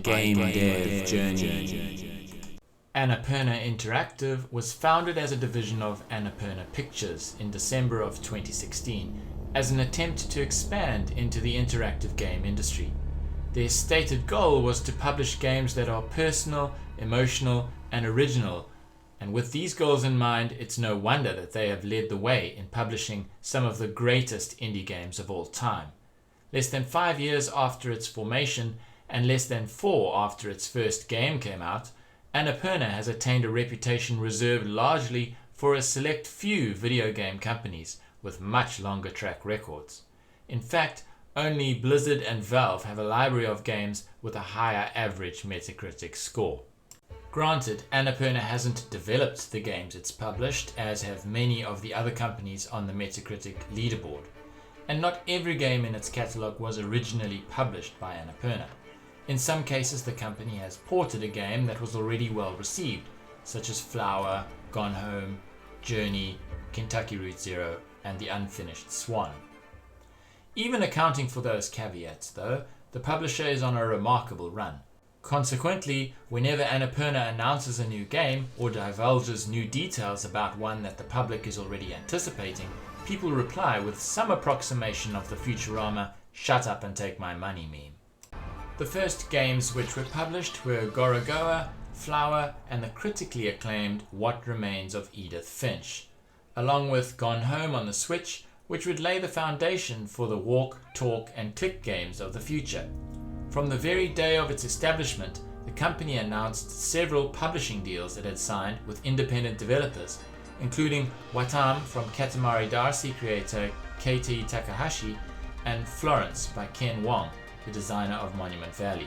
Game Dev Journey. Annapurna Interactive was founded as a division of Annapurna Pictures in December of 2016 as an attempt to expand into the interactive game industry. Their stated goal was to publish games that are personal, emotional, and original, and with these goals in mind, it's no wonder that they have led the way in publishing some of the greatest indie games of all time. Less than 5 years after its formation, and less than 4 after its first game came out, Annapurna has attained a reputation reserved largely for a select few video game companies with much longer track records. In fact, only Blizzard and Valve have a library of games with a higher average Metacritic score. Granted, Annapurna hasn't developed the games it's published, as have many of the other companies on the Metacritic leaderboard. And not every game in its catalogue was originally published by Annapurna. In some cases, the company has ported a game that was already well received, such as Flower, Gone Home, Journey, Kentucky Route Zero, and The Unfinished Swan. Even accounting for those caveats, though, the publisher is on a remarkable run. Consequently, whenever Annapurna announces a new game or divulges new details about one that the public is already anticipating, people reply with some approximation of the Futurama "shut up and take my money" meme. The first games which were published were Gorogoa, Flower, and the critically acclaimed What Remains of Edith Finch, along with Gone Home on the Switch, which would lay the foundation for the walk, talk, and click games of the future. From the very day of its establishment, the company announced several publishing deals it had signed with independent developers, including Watam from Katamari Damacy creator Keitei Takahashi and Florence by Ken Wong, the designer of Monument Valley.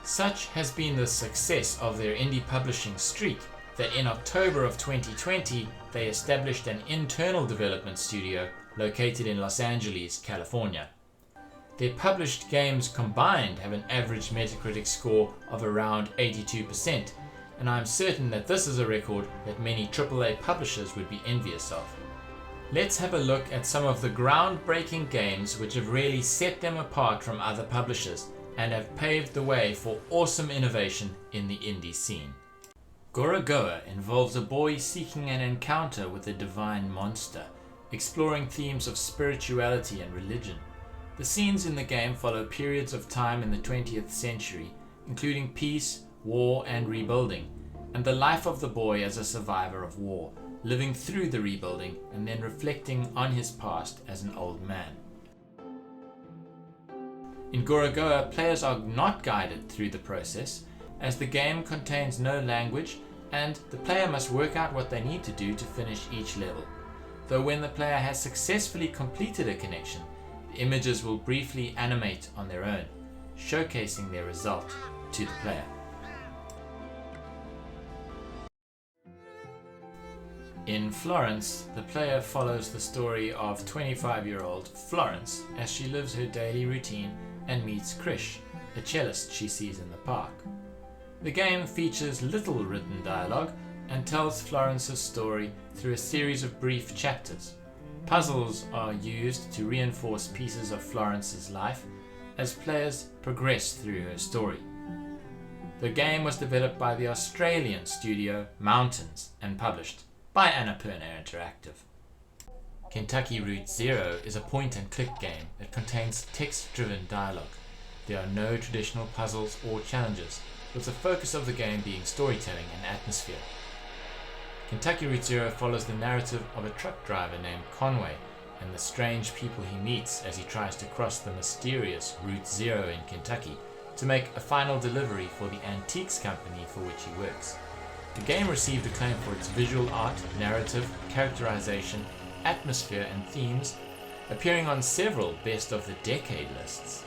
Such has been the success of their indie publishing streak that in October of 2020 they established an internal development studio located in Los Angeles, California. Their published games combined have an average Metacritic score of around 82%, and I'm certain that this is a record that many AAA publishers would be envious of. Let's have a look at some of the groundbreaking games which have really set them apart from other publishers and have paved the way for awesome innovation in the indie scene. Gorogoa involves a boy seeking an encounter with a divine monster, exploring themes of spirituality and religion. The scenes in the game follow periods of time in the 20th century, including peace, war, and rebuilding, and the life of the boy as a survivor of war, living through the rebuilding and then reflecting on his past as an old man. In Gorogoa, players are not guided through the process, as the game contains no language and the player must work out what they need to do to finish each level. Though when the player has successfully completed a connection, the images will briefly animate on their own, showcasing their result to the player. In Florence, the player follows the story of 25-year-old Florence as she lives her daily routine and meets Krish, a cellist she sees in the park. The game features little written dialogue and tells Florence's story through a series of brief chapters. Puzzles are used to reinforce pieces of Florence's life as players progress through her story. The game was developed by the Australian studio Mountains and published by Annapurna Interactive. Kentucky Route Zero is a point-and-click game that contains text-driven dialogue. There are no traditional puzzles or challenges, with the focus of the game being storytelling and atmosphere. Kentucky Route Zero follows the narrative of a truck driver named Conway and the strange people he meets as he tries to cross the mysterious Route Zero in Kentucky to make a final delivery for the antiques company for which he works. The game received acclaim for its visual art, narrative, characterization, atmosphere, and themes, appearing on several Best of the Decade lists.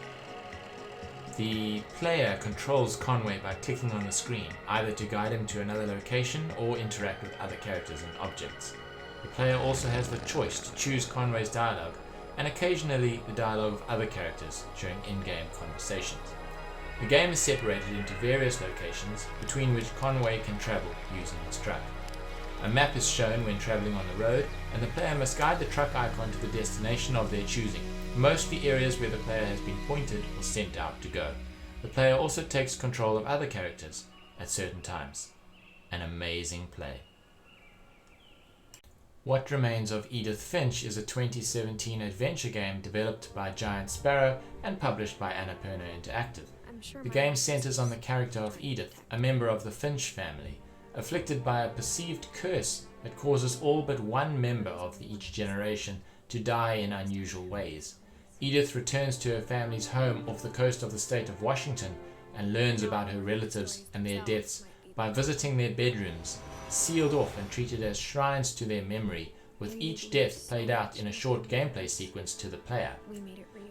The player controls Conway by clicking on the screen, either to guide him to another location or interact with other characters and objects. The player also has the choice to choose Conway's dialogue, and occasionally the dialogue of other characters during in-game conversations. The game is separated into various locations between which Conway can travel using his truck. A map is shown when traveling on the road, and the player must guide the truck icon to the destination of their choosing, mostly areas where the player has been pointed or sent out to go. the player also takes control of other characters at certain times. An amazing play. What Remains of Edith Finch is a 2017 adventure game developed by Giant Sparrow and published by Annapurna Interactive. The game centers on the character of Edith, a member of the Finch family, afflicted by a perceived curse that causes all but one member of each generation to die in unusual ways. Edith returns to her family's home off the coast of the state of Washington and learns about her relatives and their deaths by visiting their bedrooms, sealed off and treated as shrines to their memory, with each death played out in a short gameplay sequence to the player.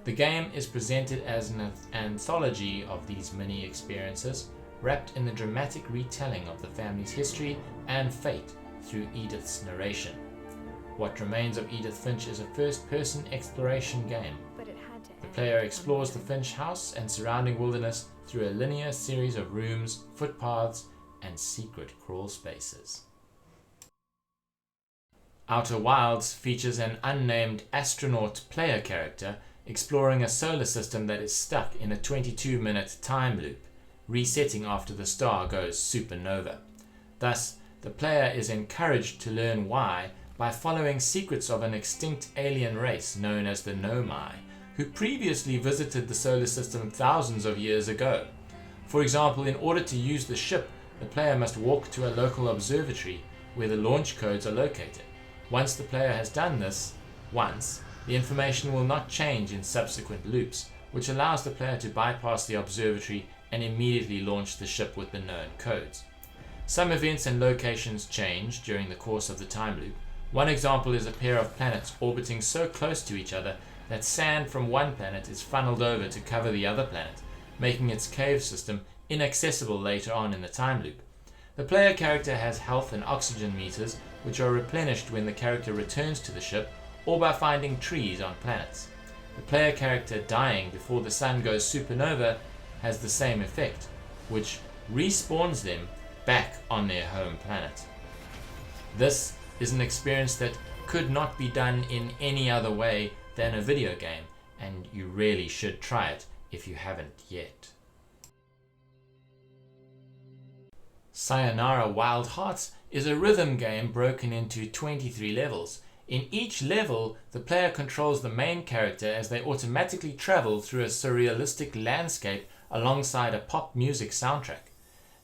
The game is presented as an anthology of these mini experiences, wrapped in the dramatic retelling of the family's history and fate through Edith's narration. What Remains of Edith Finch is a first-person exploration game. The player explores the Finch house and surrounding wilderness through a linear series of rooms, footpaths, and secret crawl spaces. Outer Wilds features an unnamed astronaut player character exploring a solar system that is stuck in a 22-minute time loop, resetting after the star goes supernova. Thus, the player is encouraged to learn why by following secrets of an extinct alien race known as the Nomai, who previously visited the solar system thousands of years ago. For example, in order to use the ship, the player must walk to a local observatory where the launch codes are located. Once the player has done this once, the information will not change in subsequent loops, which allows the player to bypass the observatory and immediately launch the ship with the known codes. Some events and locations change during the course of the time loop. One example is a pair of planets orbiting so close to each other that sand from one planet is funneled over to cover the other planet, making its cave system inaccessible later on in the time loop. The player character has health and oxygen meters, which are replenished when the character returns to the ship or by finding trees on planets. The player character dying before the sun goes supernova has the same effect, which respawns them back on their home planet. This is an experience that could not be done in any other way than a video game, and you really should try it if you haven't yet. Sayonara Wild Hearts is a rhythm game broken into 23 levels. In each level, the player controls the main character as they automatically travel through a surrealistic landscape alongside a pop music soundtrack.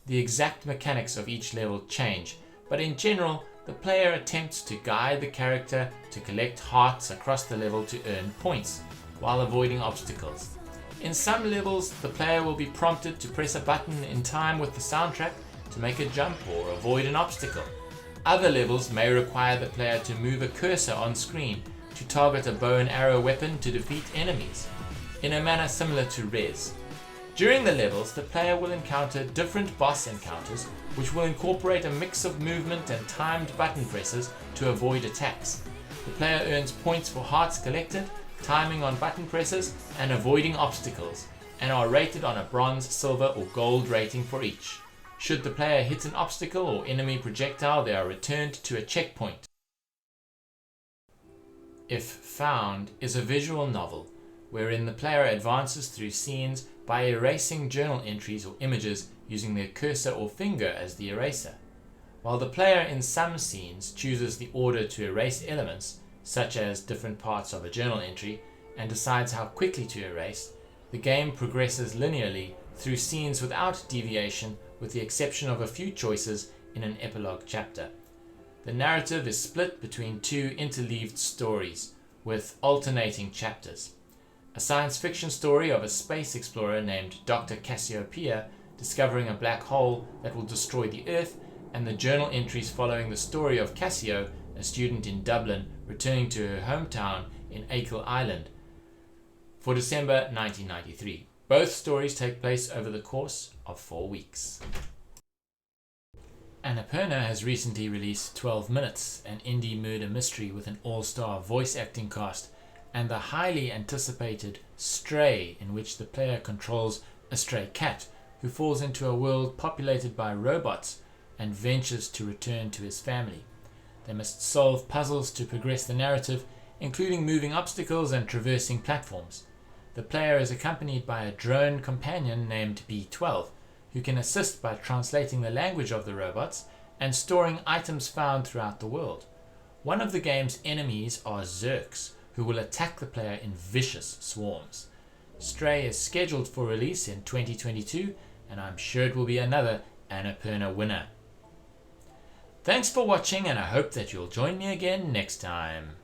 The exact mechanics of each level change, but in general, the player attempts to guide the character to collect hearts across the level to earn points, while avoiding obstacles. In some levels, the player will be prompted to press a button in time with the soundtrack to make a jump or avoid an obstacle. Other levels may require the player to move a cursor on screen to target a bow and arrow weapon to defeat enemies, in a manner similar to Res. During the levels, the player will encounter different boss encounters, which will incorporate a mix of movement and timed button presses to avoid attacks. The player earns points for hearts collected, timing on button presses, and avoiding obstacles, and are rated on a bronze, silver, or gold rating for each. Should the player hit an obstacle or enemy projectile, they are returned to a checkpoint. If Found is a visual novel wherein the player advances through scenes by erasing journal entries or images using their cursor or finger as the eraser. While the player in some scenes chooses the order to erase elements, such as different parts of a journal entry, and decides how quickly to erase, the game progresses linearly through scenes without deviation, with the exception of a few choices in an epilogue chapter. The narrative is split between two interleaved stories, with alternating chapters. A science fiction story of a space explorer named Dr. Cassiopeia discovering a black hole that will destroy the Earth, and the journal entries following the story of Cassio, a student in Dublin returning to her hometown in Achill Island, for December 1993. Both stories take place over the course of 4 weeks. Annapurna has recently released 12 Minutes, an indie murder mystery with an all-star voice acting cast, and the highly anticipated Stray, in which the player controls a stray cat who falls into a world populated by robots and ventures to return to his family. They must solve puzzles to progress the narrative, including moving obstacles and traversing platforms. The player is accompanied by a drone companion named B12, who can assist by translating the language of the robots and storing items found throughout the world. One of the game's enemies are Zerks, who will attack the player in vicious swarms. Stray is scheduled for release in 2022, and I'm sure it will be another Annapurna winner. Thanks for watching, and I hope that you'll join me again next time.